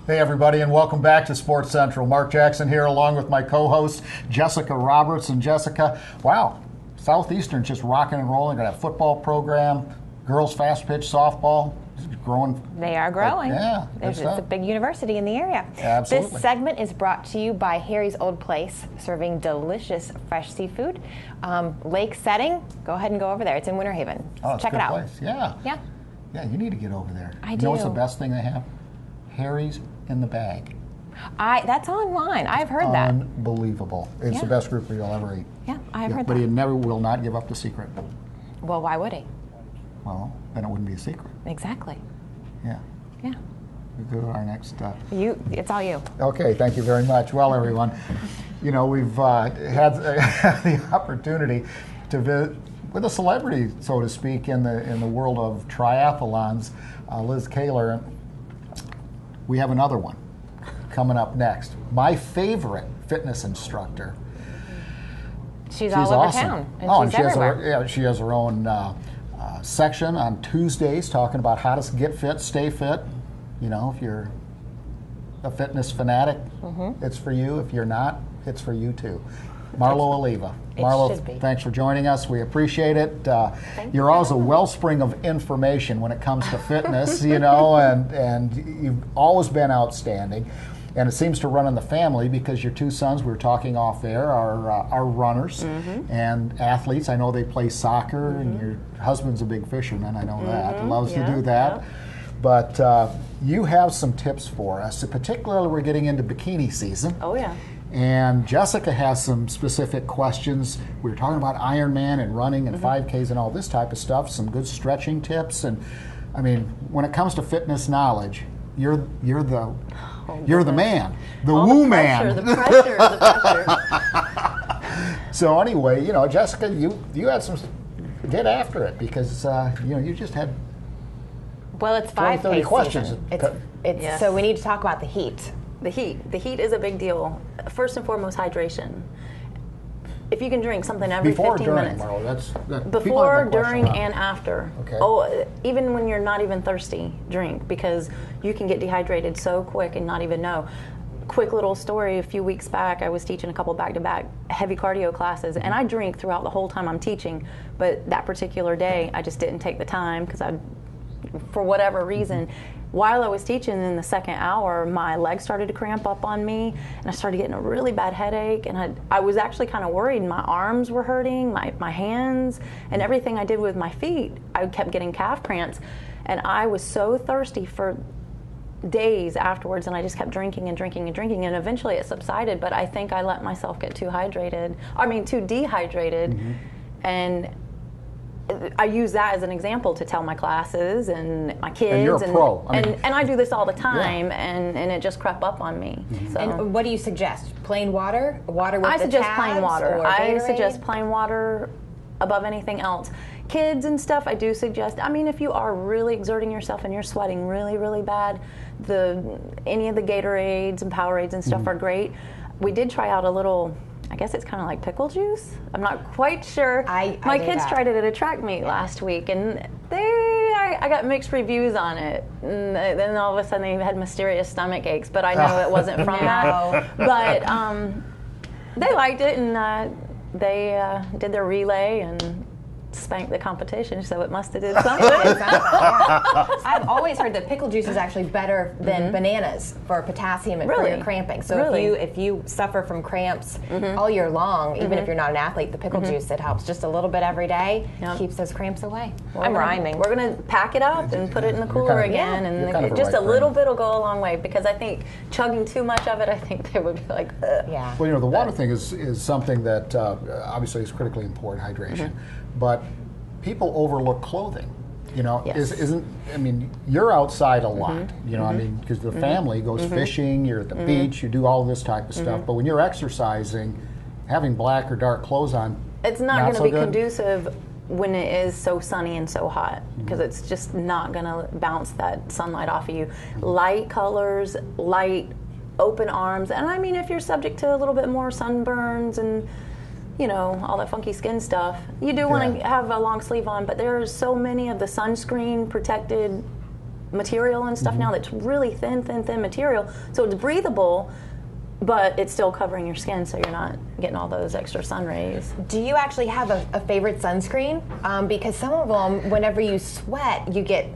Hey everybody, and welcome back to Sports Central. Mark Jackson here along with my co-host Jessica Roberts. And Jessica, wow, Southeastern's just rocking and rolling. Got a football program, girls fast pitch softball, growing. They are growing. It's a big university in the area. Absolutely. This segment is brought to you by Harry's Old Place, serving delicious fresh seafood. Lake setting, go ahead and go over there. It's in Winter Haven. Oh, it's Check a good it out. place. Yeah. Yeah, you need to get over there. I You do. know what's the best thing they have? Harry's in the bag. That's online. I've heard that. Unbelievable. It's the best group you'll ever eat. Yeah, I've heard But that. he never will not give up the secret. Well, why would he? Well, then it wouldn't be a secret. Exactly. Yeah. Yeah. We go to our next. It's all you. Okay, thank you very much. Well, everyone, you know, we've had the opportunity to visit with a celebrity, so to speak, in the world of triathlons, Liz Kaler. We have another one coming up next. My favorite fitness instructor. She's all over awesome. town, and she's everywhere. She has her own section on Tuesdays talking about how to get fit, stay fit. You know, if you're a fitness fanatic, it's for you. If you're not, it's for you too. Marlo Alleva. Marlo, thanks for joining us. We appreciate it. You're always a wellspring of information when it comes to fitness, you know, and you've always been outstanding. And it seems to run in the family because your two sons, we were talking off air, are runners and athletes. I know they play soccer, and your husband's a big fisherman. I know that. Loves to do that. But you have some tips for us. Particularly, we're getting into bikini season. Oh, yeah. And Jessica has some specific questions. We were talking about Ironman and running and 5Ks and all this type of stuff, some good stretching tips. And I mean, when it comes to fitness knowledge, you're the man, the woo man. The pressure. So anyway, you know, Jessica, you had some, get after it because, you know, you just had Well, it's 20, 30 5K questions. season. So we need to talk about the heat. The heat is a big deal. First and foremost, hydration. If you can drink something every Before 15 or during, minutes. Marlo? Before, during, and after. Okay. Oh, even when you're not even thirsty, drink, because you can get dehydrated so quick and not even know. Quick little story, a few weeks back, I was teaching a couple back-to-back heavy cardio classes, and I drink throughout the whole time I'm teaching, but that particular day, I just didn't take the time because for whatever reason, while I was teaching in the second hour, my legs started to cramp up on me, and I started getting a really bad headache, and I was actually kind of worried. My arms were hurting, my hands, and everything I did with my feet, I kept getting calf cramps, and I was so thirsty for days afterwards, and I just kept drinking and drinking and drinking, and eventually it subsided, but I think I let myself get too dehydrated, and I use that as an example to tell my classes and my kids. And you're a pro. And I do this all the time, and it just crept up on me. So. And what do you suggest? Plain water? Water with I the suggest tabs plain water. or I Gatorade? suggest plain water above anything else. Kids and stuff, I do suggest. I mean, if you are really exerting yourself and you're sweating really, really bad, any of the Gatorades and Powerades and stuff are great. We did try out a little, I guess it's kind of like pickle juice. I'm not quite sure. My kids tried it at a track meet last week, and I got mixed reviews on it. And then all of a sudden they had mysterious stomach aches, but I know it wasn't from that. But they liked it, and they did their relay and spanked the competition, so it must have did something. I've always heard that pickle juice is actually better than bananas for potassium and for your cramping. So if you suffer from cramps all year long, even if you're not an athlete, the pickle juice, it helps just a little bit every day, keeps those cramps away. I'm rhyming. We're going to pack it up and put it in the cooler again, and just a little bit will go a long way, because I think chugging too much of it, I think they would be like, ugh. Yeah. Well, you know, the water thing is something that obviously is critically important, hydration. But people overlook clothing. You know, I mean, you're outside a lot, you know, I mean, because the family goes fishing, you're at the beach, you do all this type of stuff. But when you're exercising, having black or dark clothes on, it's not going to be conducive when it is so sunny and so hot, because it's just not going to bounce that sunlight off of you. Light colors, light, open arms. And I mean, if you're subject to a little bit more sunburns and you know, all that funky skin stuff. You do want to have a long sleeve on, but there's so many of the sunscreen protected material and stuff now that's really thin material, so it's breathable, but it's still covering your skin, so you're not getting all those extra sun rays. Do you actually have a favorite sunscreen? Because some of them, whenever you sweat, you get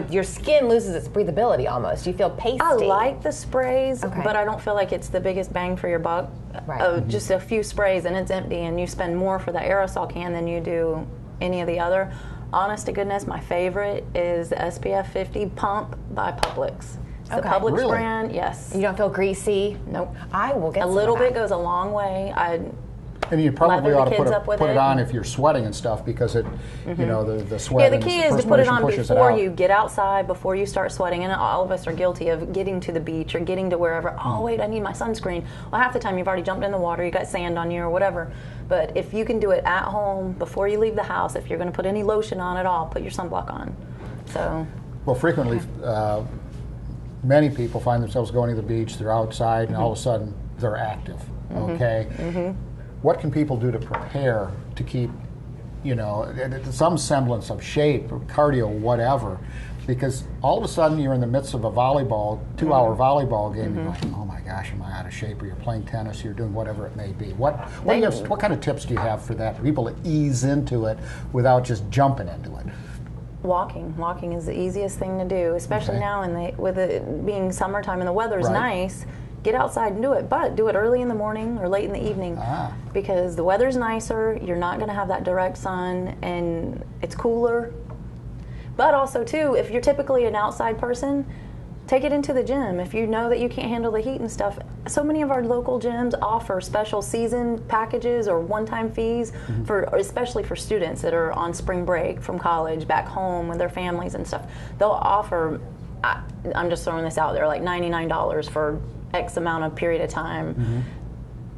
your skin loses its breathability almost. You feel pasty. I like the sprays, but I don't feel like it's the biggest bang for your buck. Right. Just a few sprays and it's empty, and you spend more for the aerosol can than you do any of the other. Honest to goodness, my favorite is the SPF 50 Pump by Publix. The Publix brand, yes. You don't feel greasy? Nope. I will get a little bit goes a long way. And you probably ought to put it on if you're sweating and stuff, because it, you know, the sweat. Yeah, the key is to put it on before you get outside, before you start sweating. And all of us are guilty of getting to the beach or getting to wherever. Oh, wait, I need my sunscreen. Well, half the time you've already jumped in the water, you got sand on you or whatever. But if you can do it at home before you leave the house, if you're going to put any lotion on at all, put your sunblock on. So. Well, frequently. Many people find themselves going to the beach, they're outside, and all of a sudden they're active, okay? What can people do to prepare to keep, you know, some semblance of shape, or cardio, whatever? Because all of a sudden you're in the midst of a volleyball, 2-hour volleyball game, you're like, oh my gosh, am I out of shape? Or you're playing tennis, you're doing whatever it may be. What kind of tips do you have for that, for people to ease into it without just jumping into it? Walking is the easiest thing to do, especially now with it being summertime and the weather's nice. Get outside and do it, but do it early in the morning or late in the evening, because the weather's nicer, you're not going to have that direct sun, and it's cooler. But also too, if you're typically an outside person, take it into the gym. If you know that you can't handle the heat and stuff, so many of our local gyms offer special season packages or one-time fees, especially for students that are on spring break from college, back home with their families and stuff. They'll offer, I'm just throwing this out there, like $99 for X amount of period of time.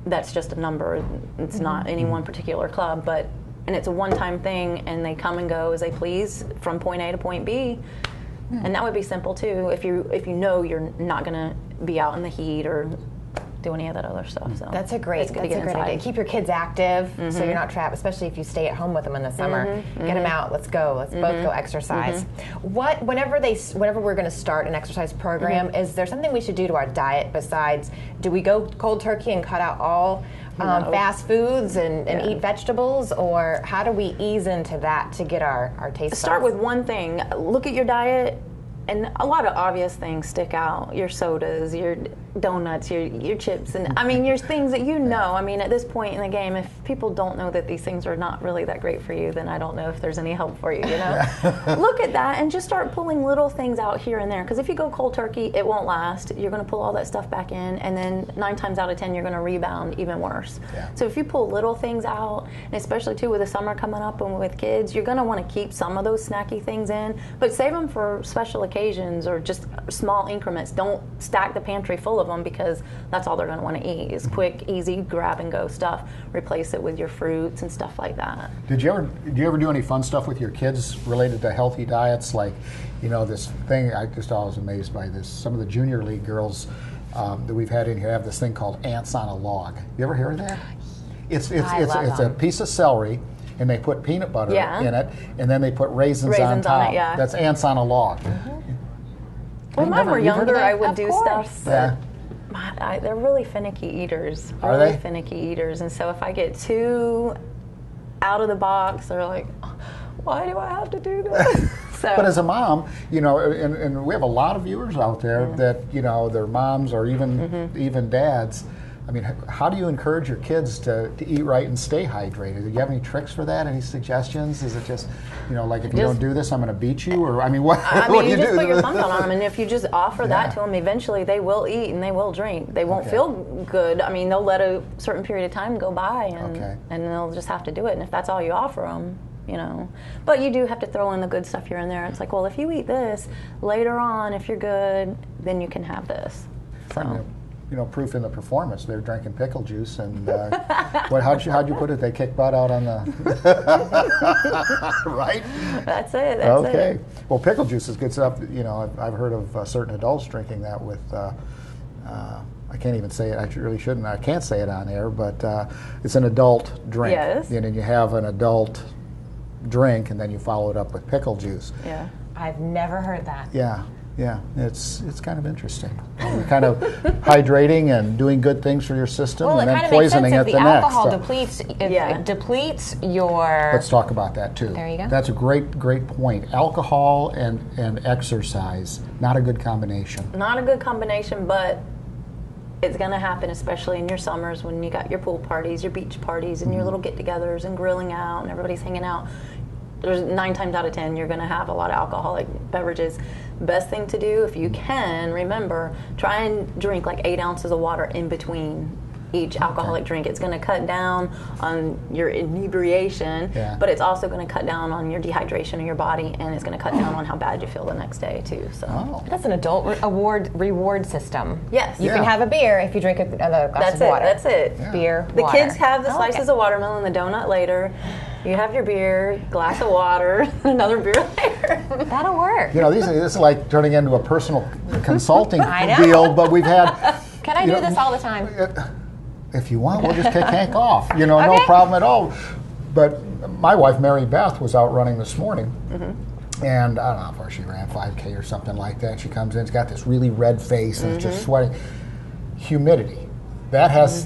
That's just a number. It's not any one particular club, and it's a one-time thing, and they come and go as they please from point A to point B. And that would be simple too, if you know you're not going to be out in the heat or do any of that other stuff. So that's a great idea. Keep your kids active, so you're not trapped, especially if you stay at home with them in the summer. Get them out. Let's go. Let's both go exercise. Whenever we're going to start an exercise program, is there something we should do to our diet besides? Do we go cold turkey and cut out all fast foods and eat vegetables, or how do we ease into that to get our taste? Start with one thing. Look at your diet, and a lot of obvious things stick out. Your sodas, your donuts, your chips, and I mean, your things that you know. I mean, at this point in the game, if people don't know that these things are not really that great for you, then I don't know if there's any help for you, you know? Look at that and just start pulling little things out here and there, because if you go cold turkey, it won't last. You're going to pull all that stuff back in, and then 9 times out of 10, you're going to rebound even worse. So if you pull little things out, and especially too with the summer coming up and with kids, you're going to want to keep some of those snacky things in, but save them for special occasions or just small increments. Don't stack the pantry full of them, because that's all they're going to want to eat is quick, easy, grab and go stuff. Replace it with your fruits and stuff like that. Did you ever do any fun stuff with your kids related to healthy diets? Like, you know, this thing, I just always amazed by this. Some of the junior league girls that we've had in here have this thing called ants on a log. You ever heard of that? It's a piece of celery, and they put peanut butter in it, and then they put raisins on top. That's ants on a log. When mine were younger, I would do stuff. They're really finicky eaters. Are they? Finicky eaters. And so if I get too out of the box, they're like, why do I have to do this? But as a mom, you know, and we have a lot of viewers out there that, you know, their moms or even dads. I mean, how do you encourage your kids to eat right and stay hydrated? Do you have any tricks for that? Any suggestions? Is it just, you know, like if you don't do this, I'm going to beat you? Or, I mean, what do you just put your thumb down on them, and if you just offer that to them, eventually they will eat and they will drink. They won't feel good. I mean, they'll let a certain period of time go by, and they'll just have to do it. And if that's all you offer them, you know. But you do have to throw in the good stuff here and there. It's like, well, if you eat this, later on, if you're good, then you can have this. So. You know, proof in the performance. They're drinking pickle juice, and how'd you put it? They kick butt out on the right. That's it. Okay. Well, pickle juice is good stuff. You know, I've heard of certain adults drinking that with. I can't even say it. I really shouldn't. I can't say it on air, but it's an adult drink. Yes. And you have an adult drink, and then you follow it up with pickle juice. Yeah. I've never heard that. Yeah, it's kind of interesting. You're kind of hydrating and doing good things for your system, Well, and it then kind of makes sense poisoning if it the the next. alcohol So depletes. If it depletes your. let's talk about that too. There you go. That's a great point. Alcohol and exercise, not a good combination. Not a good combination, but it's going to happen, especially in your summers when you got your pool parties, your beach parties, and your little get-togethers and grilling out, and everybody's hanging out. There's 9 times out of 10 you're going to have a lot of alcoholic beverages. Best thing to do, if you can, remember, try and drink like 8 ounces of water in between each alcoholic drink. It's going to cut down on your inebriation, but it's also going to cut down on your dehydration of your body, and it's going to cut down on how bad you feel the next day too. So that's an adult reward system. Yes, you can have a beer if you drink another glass of water. That's it. Yeah. Beer. The water. kids have the slices of watermelon, the donut later. You have your beer, glass of water, another beer later. That'll work. You know, this is like turning into a personal consulting I know. deal, but we've had. Can I do this all the time? If you want, we'll just take Hank off. You know, Okay. no problem at all. But my wife, Mary Beth, was out running this morning. And I don't know how far she ran, 5K or something like that. She comes in, she's got this really red face and is just sweating. Humidity. That has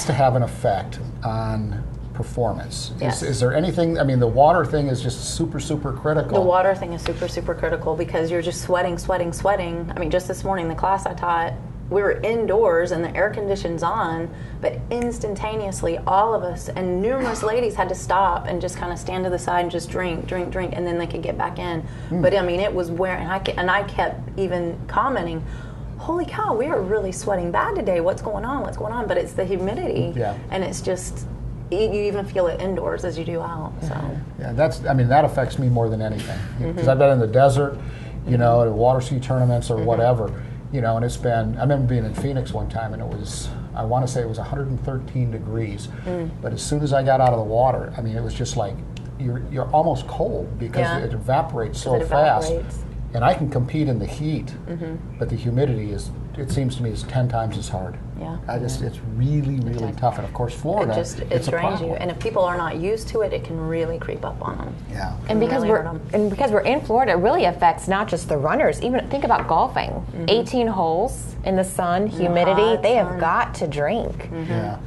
to have an effect on performance. Yes. Is there anything, I mean, the water thing is just super critical. The water thing is super critical because you're just sweating. I mean, just this morning, the class I taught, we were indoors and the air conditioning's on, but instantaneously all of us and numerous ladies had to stop and just kind of stand to the side and just drink, and then they could get back in. But I mean, it was wearing, and I kept even commenting, holy cow, we are really sweating bad today. What's going on? But it's the humidity, and it's just, you even feel it indoors as you do out. So yeah, that affects me more than anything because I've been in the desert, you know, at water ski tournaments or whatever. You know, and it's been, I remember being in Phoenix one time and it was, I want to say it was 113 degrees. But as soon as I got out of the water, I mean, it was just like, you're almost cold because it evaporates so fast. And I can compete in the heat, but the humidity is, it seems to me, is 10 times as hard. Yeah. It's really tough. And of course, Florida, it it's a drains problem. you. And if people are not used to it, it can really creep up on them. Yeah. And because we're in Florida, it really affects not just the runners. Even think about golfing. 18 holes in the sun, humidity. They have got to drink.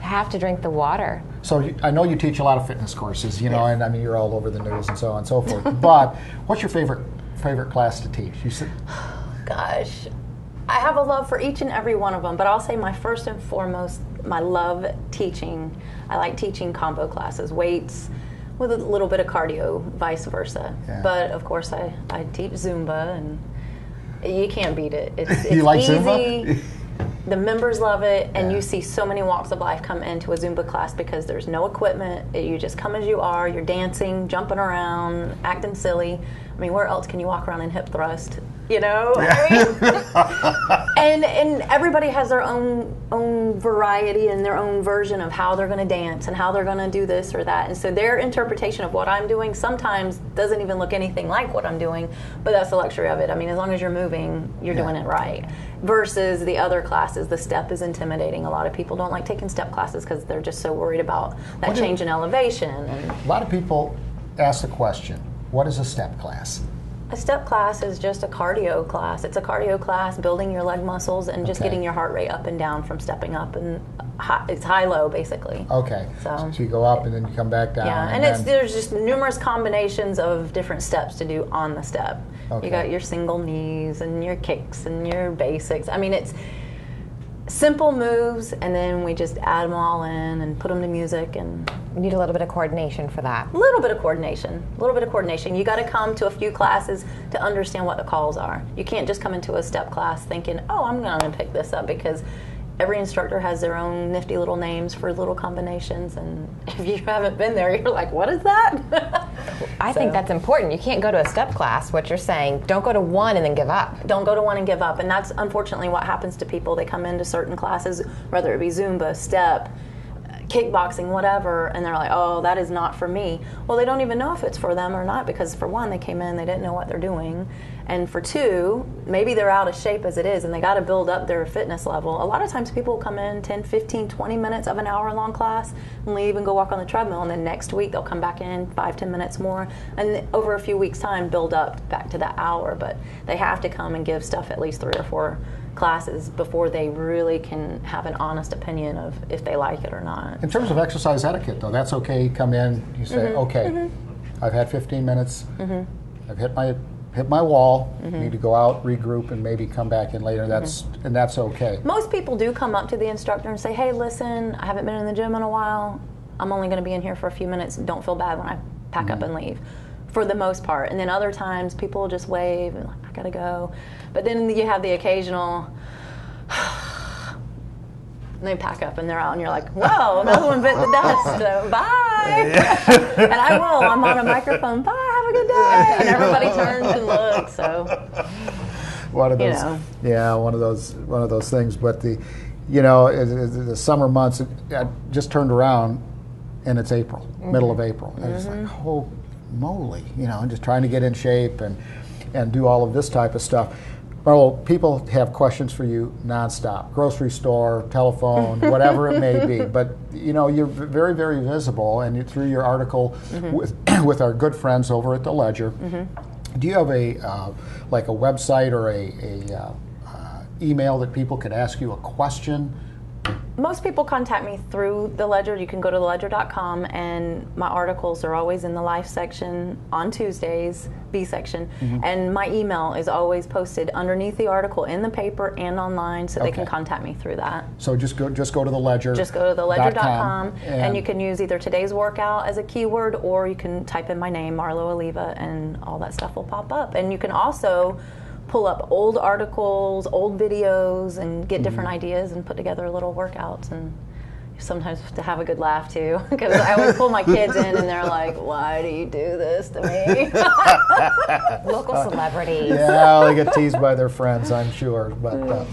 Have to drink the water. So I know you teach a lot of fitness courses, you know, and I mean you're all over the news and so on and so forth. But what's your favorite class to teach? You said, gosh, I have a love for each and every one of them, but I'll say my first and foremost, my love teaching. I like teaching combo classes, weights with a little bit of cardio, vice versa. Yeah. But of course, I teach Zumba, and you can't beat it. It's you like easy. Zumba? The members love it, and you see so many walks of life come into a Zumba class because there's no equipment. You just come as you are. You're dancing, jumping around, acting silly. I mean, where else can you walk around and hip thrust? You know, I mean, and everybody has their own variety and their own version of how they're going to dance and how they're going to do this or that. And so their interpretation of what I'm doing sometimes doesn't even look anything like what I'm doing. But that's the luxury of it. I mean, as long as you're moving, you're doing it right. Versus the other classes, the step is intimidating. A lot of people don't like taking step classes because they're just so worried about that change in elevation. And a lot of people ask the question, what is a step class? A step class is just a cardio class. It's a cardio class, building your leg muscles and just getting your heart rate up and down from stepping up, and it's high-low basically. Okay. So you go up and then you come back down. Yeah, and there's just numerous combinations of different steps to do on the step. Okay. You got your single knees and your kicks and your basics. I mean, it's simple moves, and then we just add them all in and put them to music. And you need a little bit of coordination for that. A little bit of coordination. You got to come to a few classes to understand what the calls are. You can't just come into a step class thinking, oh, I'm going to pick this up, because every instructor has their own nifty little names for little combinations, and if you haven't been there, you're like, what is that? I think that's important. You can't go to a step class. What you're saying, don't go to one and then give up. Don't go to one and give up. And that's unfortunately what happens to people. They come into certain classes, whether it be Zumba, step, kickboxing, whatever, and they're like, oh, that is not for me. Well, they don't even know if it's for them or not, because for one, they came in, they didn't know what they're doing. And for two, maybe they're out of shape as it is, and they got to build up their fitness level. A lot of times people come in 10, 15, 20 minutes of an hour-long class and leave and go walk on the treadmill, and then next week they'll come back in 5, 10 minutes more, and over a few weeks' time build up back to that hour. But they have to come and give stuff at least 3 or 4 classes before they really can have an honest opinion of if they like it or not. In terms of exercise etiquette, though, that's okay. Come in, you say, okay, I've had 15 minutes, I've hit my wall, need to go out, regroup, and maybe come back in later. And that's okay. Most people do come up to the instructor and say, hey, listen, I haven't been in the gym in a while. I'm only going to be in here for a few minutes. Don't feel bad when I pack up and leave, for the most part. And then other times people will just wave and like, I gotta go. But then you have the occasional, and they pack up and they're out, and you're like, whoa, another one bit the dust, so bye. And I will, I'm on a microphone, bye, have a good day. And everybody turns and looks, so. One of those, one of those things. But the summer months, I just turned around, and it's April, middle of April, and it's like, oh moly, and just trying to get in shape and do all of this type of stuff. Marlo, people have questions for you nonstop. Grocery store, telephone, whatever it may be. But you're very, very visible, and through your article with our good friends over at the Ledger. Do you have a website or a email that people could ask you a question? Most people contact me through the Ledger. You can go to theledger.com, and my articles are always in the Life section on Tuesdays, B section, and my email is always posted underneath the article in the paper and online, so they can contact me through that. So just go to the Ledger. Just go to theledger.com, and you can use either today's workout as a keyword, or you can type in my name, Marlo Alleva, and all that stuff will pop up. And you can also pull up old articles, old videos, and get different ideas and put together little workouts. And sometimes to have a good laugh too, because I always pull my kids in and they're like, why do you do this to me? Local celebrities. Yeah, they get teased by their friends, I'm sure. But